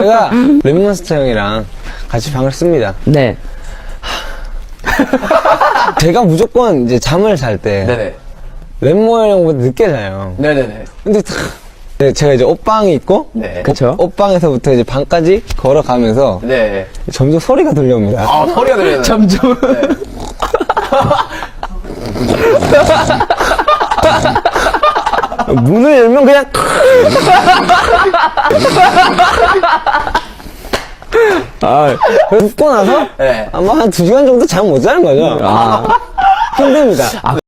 제가 랩몬스터 형이랑 같이 방을 씁니다. 네. 제가 무조건 이제 잠을 잘 때 네네. 랩몬 형보다 늦게 자요. 네네네. 근데 네, 제가 이제 옷방이 있고 네. 그쵸. 옷방에서부터 이제 방까지 걸어가면서 네. 점점 소리가 들려옵니다. 아, 소리가 들려요. 점점. 문을 열면 그냥 그래서 눕고 나서 네. 아마 한 2시간 정도 잠 못 자는 거죠. 힘듭니다.